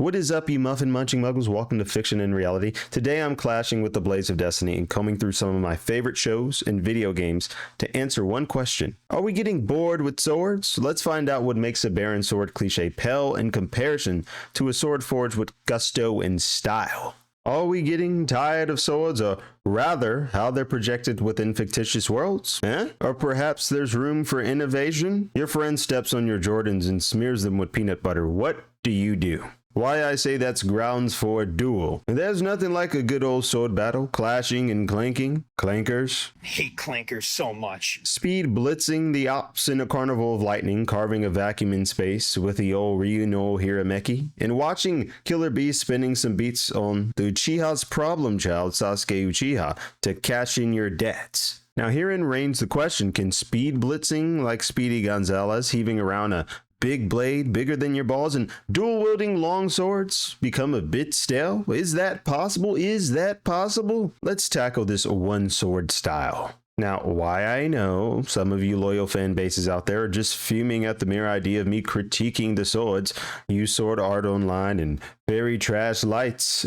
What is up, you muffin munching muggles? Welcome to Fiction and Reality. Today I'm clashing with the Blades of Destiny and combing through some of my favorite shows and video games to answer one question. Are we getting bored with swords? Let's find out what makes a barren sword cliche pale in comparison to a sword forged with gusto and style. Are we getting tired of swords, or rather, how they're projected within fictitious worlds? Or perhaps there's room for innovation? Your friend steps on your Jordans and smears them with peanut butter. What do you do? Why I say that's grounds for a duel. And there's nothing like a good old sword battle, clashing and clanking. Clankers. I hate clankers so much. Speed blitzing the ops in a carnival of lightning, carving a vacuum in space with the old Ryu no Hirameki, and watching Killer Bee spinning some beats on the Uchiha's problem child, Sasuke Uchiha, to cash in your debts. Now herein reigns the question, can speed blitzing like Speedy Gonzalez heaving around a big blade bigger than your balls and dual wielding long swords become a bit stale? Is that possible? Is that possible? Let's tackle this one sword style. Now, why I know some of you loyal fan bases out there are just fuming at the mere idea of me critiquing the swords, use sword art online, and fairy trash lights.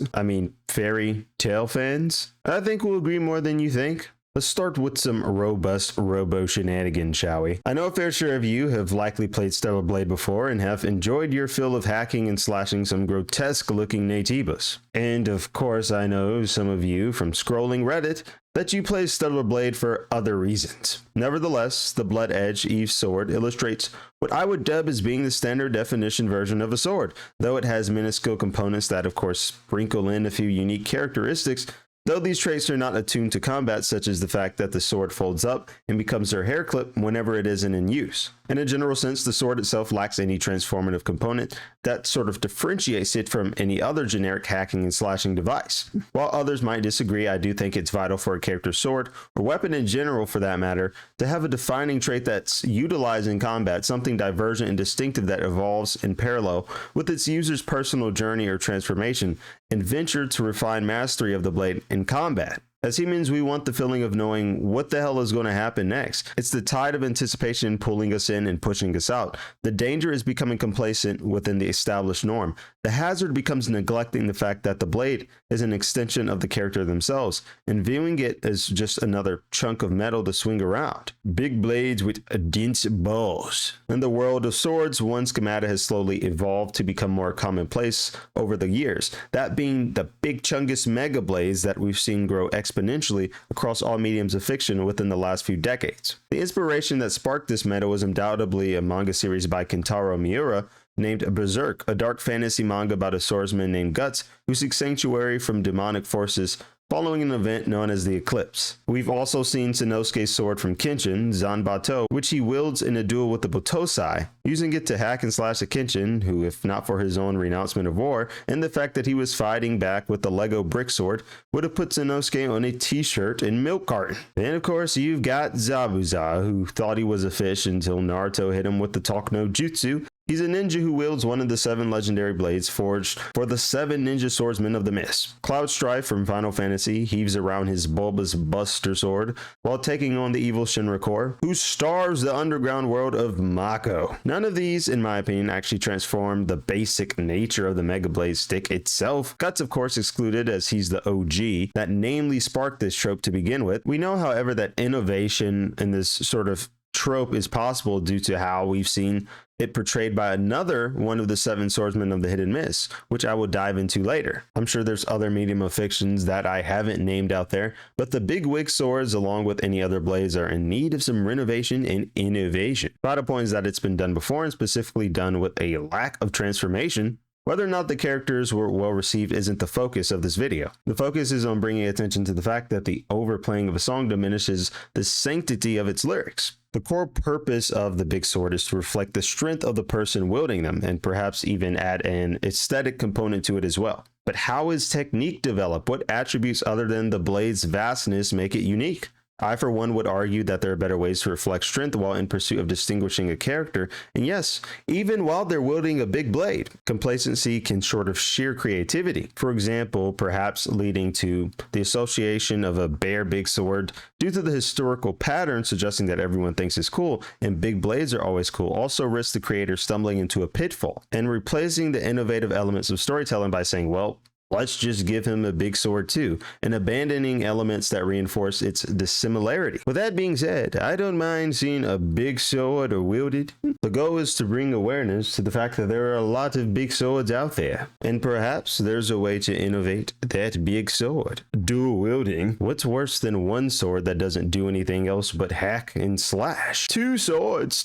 Fairy tale fans. I think we'll agree more than you think. Let's start with some robust robo shenanigans, shall we? I know a fair share of you have likely played Stellar Blade before and have enjoyed your fill of hacking and slashing some grotesque looking nativas. And of course, I know some of you from scrolling Reddit that you play Stellar Blade for other reasons. Nevertheless, the Blood Edge Eve sword illustrates what I would dub as being the standard definition version of a sword, though it has minuscule components that of course sprinkle in a few unique characteristics. Though these traits are not attuned to combat, such as the fact that the sword folds up and becomes their hair clip whenever it isn't in use. In a general sense, the sword itself lacks any transformative component that sort of differentiates it from any other generic hacking and slashing device. While others might disagree, I do think it's vital for a character's sword, or weapon in general for that matter, to have a defining trait that's utilized in combat, something divergent and distinctive that evolves in parallel with its user's personal journey or transformation, and venture to refine mastery of the blade in combat. As humans, we want the feeling of knowing what the hell is going to happen next. It's the tide of anticipation pulling us in and pushing us out. The danger is becoming complacent within the established norm. The hazard becomes neglecting the fact that the blade is an extension of the character themselves and viewing it as just another chunk of metal to swing around. Big blades with dense bows. In the world of swords, one schemata has slowly evolved to become more commonplace over the years. That being the big chungus mega blades that we've seen grow exponentially across all mediums of fiction within the last few decades. The inspiration that sparked this meta was undoubtedly a manga series by Kentaro Miura named Berserk, a dark fantasy manga about a swordsman named Guts who seeks sanctuary from demonic forces following an event known as the Eclipse. We've also seen Sanosuke's sword from Kenshin, Zanbato, which he wields in a duel with the Botosai, using it to hack and slash a Kenshin, who, if not for his own renouncement of war, and the fact that he was fighting back with the Lego brick sword, would have put Sanosuke on a t-shirt and milk carton. Then of course you've got Zabuza, who thought he was a fish until Naruto hit him with the Talk No Jutsu. He's a ninja who wields one of the 7 legendary blades forged for the 7 ninja swordsmen of the Mist. Cloud Strife from Final Fantasy heaves around his bulbous Buster sword while taking on the evil Shinra, who starves the underground world of Mako. None of these, in my opinion, actually transform the basic nature of the Mega Blade stick itself. Guts, of course, excluded as he's the OG that namely sparked this trope to begin with. We know, however, that innovation in this sort of trope is possible due to how we've seen it portrayed by another one of the 7 swordsmen of the Hidden Mist, which I will dive into later. I'm sure there's other medium of fictions that I haven't named out there, but the big wig swords, along with any other blades, are in need of some renovation and innovation. Vital point is that it's been done before, and specifically done with a lack of transformation. Whether or not the characters were well received isn't the focus of this video. The focus is on bringing attention to the fact that the overplaying of a song diminishes the sanctity of its lyrics. The core purpose of the big sword is to reflect the strength of the person wielding them, and perhaps even add an aesthetic component to it as well. But how is technique developed? What attributes other than the blade's vastness make it unique? I, for one, would argue that there are better ways to reflect strength while in pursuit of distinguishing a character. And yes, even while they're wielding a big blade, complacency can short of sheer creativity. For example, perhaps leading to the association of a bare big sword due to the historical pattern suggesting that everyone thinks it's cool and big blades are always cool also risks the creator stumbling into a pitfall and replacing the innovative elements of storytelling by saying, well, let's just give him a big sword too, and abandoning elements that reinforce its dissimilarity. With that being said, I don't mind seeing a big sword wielded. The goal is to bring awareness to the fact that there are a lot of big swords out there, and perhaps there's a way to innovate that big sword. Dual wielding. What's worse than one sword that doesn't do anything else but hack and slash? Two swords!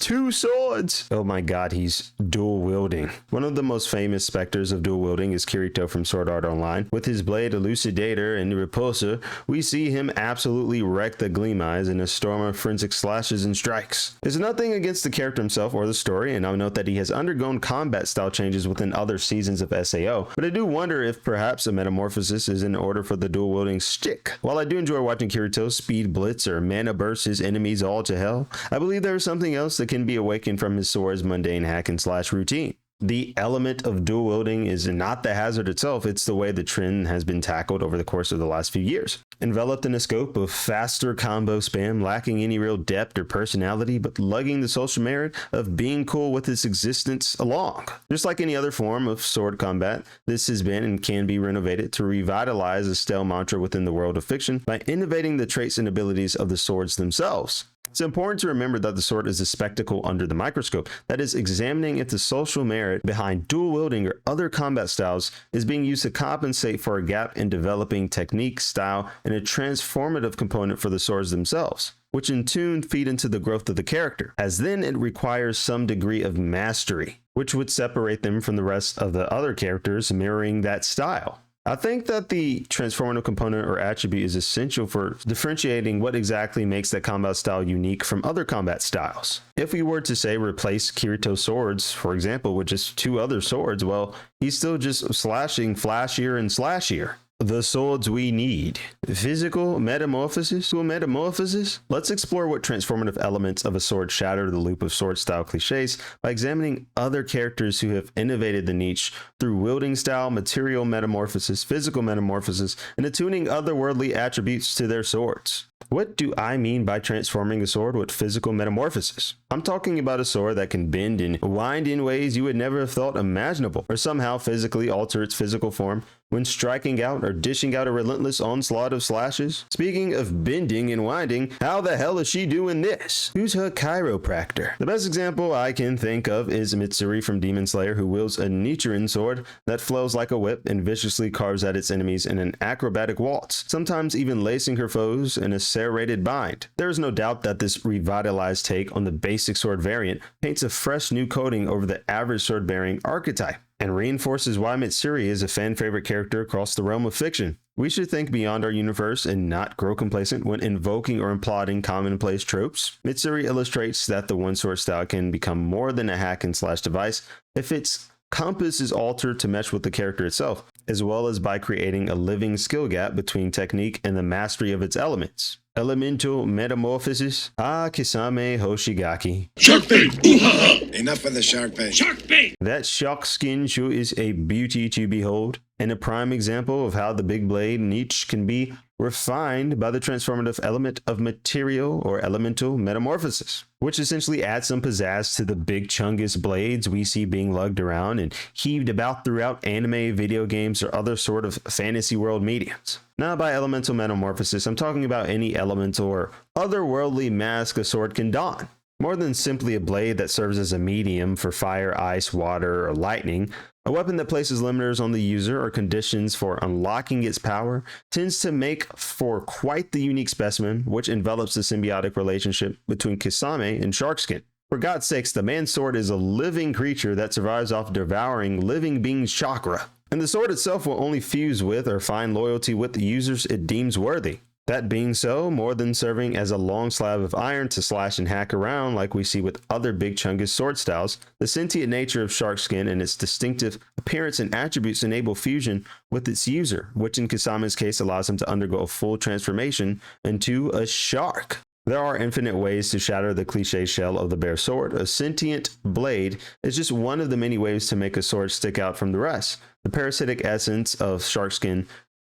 Oh my god, he's dual wielding. One of the most famous specters of dual wielding is Kirito from Sword Art Online. With his blade Elucidator and Repulsor, we see him absolutely wreck the Gleam Eyes in a storm of forensic slashes and strikes. There's nothing against the character himself or the story, and I'll note that he has undergone combat style changes within other seasons of SAO, but I do wonder if perhaps a metamorphosis is in order for the dual wielding stick. While I do enjoy watching Kirito speed blitz or mana burst his enemies all to hell, I believe there is something else that can be awakened from his sword's mundane hack and slash routine. The element of dual wielding is not the hazard itself, it's the way the trend has been tackled over the course of the last few years. Enveloped in a scope of faster combo spam, lacking any real depth or personality, but lugging the social merit of being cool with its existence along. Just like any other form of sword combat, this has been and can be renovated to revitalize a stale mantra within the world of fiction by innovating the traits and abilities of the swords themselves. It's important to remember that the sword is a spectacle under the microscope, that is, examining if the social merit behind dual wielding or other combat styles is being used to compensate for a gap in developing technique, style, and a transformative component for the swords themselves, which in turn feed into the growth of the character, as then it requires some degree of mastery, which would separate them from the rest of the other characters mirroring that style. I think that the transformative component or attribute is essential for differentiating what exactly makes that combat style unique from other combat styles. If we were to say replace Kirito's swords, for example, with just two other swords, well, he's still just slashing flashier and slashier. The swords we need. Physical metamorphosis to a metamorphosis? Let's explore what transformative elements of a sword shatter the loop of sword style cliches by examining other characters who have innovated the niche through wielding style, material metamorphosis, physical metamorphosis, and attuning otherworldly attributes to their swords. What do I mean by transforming a sword with physical metamorphosis? I'm talking about a sword that can bend and wind in ways you would never have thought imaginable, or somehow physically alter its physical form when striking out or dishing out a relentless onslaught of slashes. Speaking of bending and winding, how the hell is she doing this? Who's her chiropractor? The best example I can think of is Mitsuri from Demon Slayer, who wields a Nichirin sword that flows like a whip and viciously carves at its enemies in an acrobatic waltz, sometimes even lacing her foes in a serrated bind. There is no doubt that this revitalized take on the basic sword variant paints a fresh new coating over the average sword-bearing archetype, and reinforces why Mitsuri is a fan-favorite character across the realm of fiction. We should think beyond our universe and not grow complacent when invoking or imploding commonplace tropes. Mitsuri illustrates that the one-sword style can become more than a hack and slash device if its compass is altered to mesh with the character itself, as well as by creating a living skill gap between technique and the mastery of its elements. Elemental metamorphosis. Kisame Hoshigake. Shark bait! Ooh-ha-ha! Enough of the shark bait. Shark bait! That Sharkskin sure is a beauty to behold, and a prime example of how the big blade niche can be refined by the transformative element of material or elemental metamorphosis, which essentially adds some pizzazz to the big chungus blades we see being lugged around and heaved about throughout anime, video games, or other sort of fantasy world mediums. Now, by elemental metamorphosis, I'm talking about any elemental or otherworldly mask a sword can don. More than simply a blade that serves as a medium for fire, ice, water, or lightning, a weapon that places limiters on the user or conditions for unlocking its power tends to make for quite the unique specimen, which envelops the symbiotic relationship between Kisame and Sharkskin. For God's sakes, the man's sword is a living creature that survives off devouring living beings' chakra, and the sword itself will only fuse with or find loyalty with the users it deems worthy. That being so, more than serving as a long slab of iron to slash and hack around like we see with other big chungus sword styles, the sentient nature of Sharkskin and its distinctive appearance and attributes enable fusion with its user, which in Kisame's case allows him to undergo a full transformation into a shark. There are infinite ways to shatter the cliche shell of the bare sword. A sentient blade is just one of the many ways to make a sword stick out from the rest. The parasitic essence of Sharkskin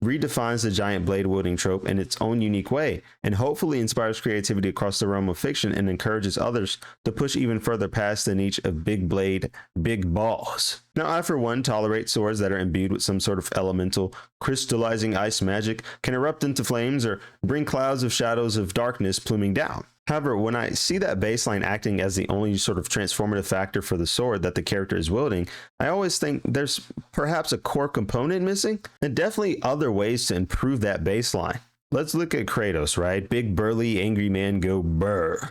redefines the giant blade wielding trope in its own unique way, and hopefully inspires creativity across the realm of fiction and encourages others to push even further past the niche of big blade, big balls. Now, I for one tolerate swords that are imbued with some sort of elemental, crystallizing ice magic, can erupt into flames, or bring clouds of shadows of darkness pluming down. However, when I see that baseline acting as the only sort of transformative factor for the sword that the character is wielding, I always think there's perhaps a core component missing, and definitely other ways to improve that baseline. Let's look at Kratos, right? Big burly angry man go brr.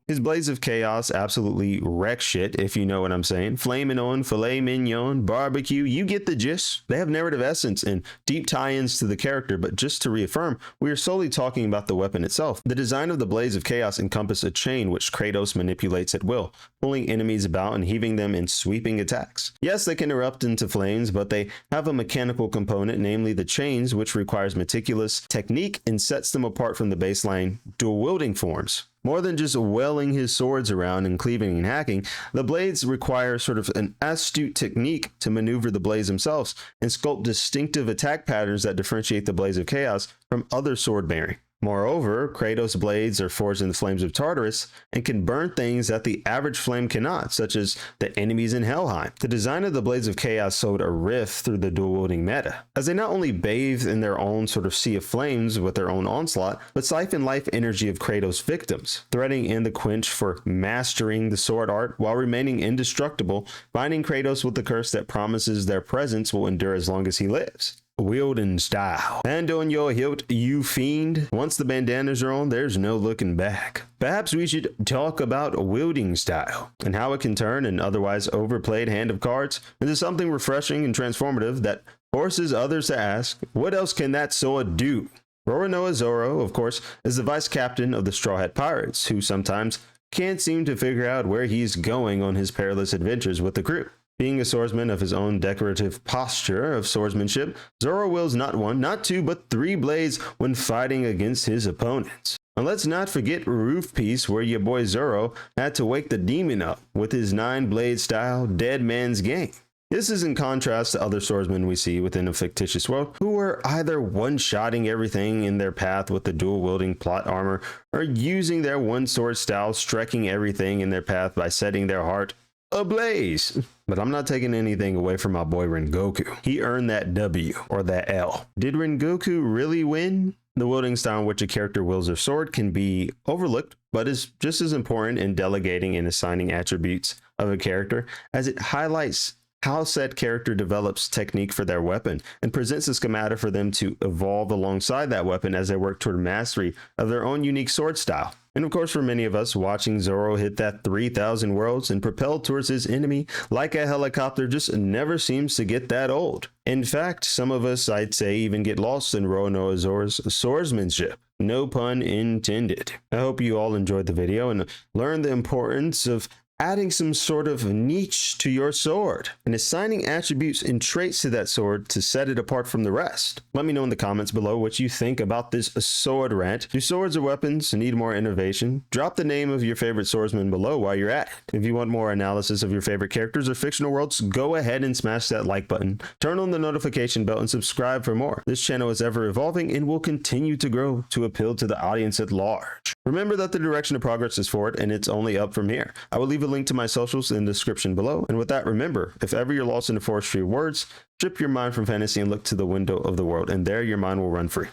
His blades of chaos absolutely wreck shit, if you know what I'm saying. Flamin' on, filet mignon, barbecue, you get the gist. They have narrative essence and deep tie-ins to the character, but just to reaffirm, we are solely talking about the weapon itself. The design of the blades of chaos encompass a chain which Kratos manipulates at will, pulling enemies about and heaving them in sweeping attacks. Yes, they can erupt into flames, but they have a mechanical component, namely the chains, which requires meticulous technique and sets them apart from the baseline dual-wielding forms. More than just wailing his swords around and cleaving and hacking, the blades require sort of an astute technique to maneuver the blades themselves and sculpt distinctive attack patterns that differentiate the blades of chaos from other sword bearing. Moreover, Kratos' blades are forged in the flames of Tartarus and can burn things that the average flame cannot, such as the enemies in Helheim. The design of the blades of chaos sowed a rift through the dual-wielding meta, as they not only bathe in their own sort of sea of flames with their own onslaught, but siphon life energy of Kratos' victims, threading in the quench for mastering the sword art while remaining indestructible, binding Kratos with the curse that promises their presence will endure as long as he lives. Wielding style. Hand on your hilt, you fiend. Once the bandanas are on, there's no looking back. Perhaps we should talk about wielding style and how it can turn an otherwise overplayed hand of cards into something refreshing and transformative that forces others to ask, what else can that sword do? Roronoa Zoro, of course, is the vice captain of the Straw Hat Pirates, who sometimes can't seem to figure out where he's going on his perilous adventures with the crew. Being a swordsman of his own decorative posture of swordsmanship, Zoro wields not one, not two, but 3 blades when fighting against his opponents. And let's not forget Roof Piece, where your boy Zoro had to wake the demon up with his 9-blade style Dead Man's Game. This is in contrast to other swordsmen we see within a fictitious world who are either one-shotting everything in their path with the dual-wielding plot armor, or using their one-sword style striking everything in their path by setting their heart ablaze. But I'm not taking anything away from my boy Rengoku. He earned that W, or that L. Did Rengoku really win? The wielding style in which a character wields their sword can be overlooked, but is just as important in delegating and assigning attributes of a character, as it highlights how said character develops technique for their weapon and presents a schematic for them to evolve alongside that weapon as they work toward mastery of their own unique sword style. And of course, for many of us, watching Zoro hit that 3,000 worlds and propel towards his enemy like a helicopter just never seems to get that old. In fact, some of us, I'd say, even get lost in Roronoa Zoro's swordsmanship. No pun intended. I hope you all enjoyed the video and learned the importance of adding some sort of niche to your sword and assigning attributes and traits to that sword to set it apart from the rest. Let me know in the comments below what you think about this sword rant. Do swords or weapons need more innovation? Drop the name of your favorite swordsman below while you're at it. If you want more analysis of your favorite characters or fictional worlds, go ahead and smash that like button, turn on the notification bell, and subscribe for more. This channel is ever evolving and will continue to grow to appeal to the audience at large. Remember that the direction of progress is forward and it's only up from here. I will leave a link to my socials in the description below. And with that, remember, if ever you're lost in the forestry of words, strip your mind from fantasy and look to the window of the world, and there your mind will run free.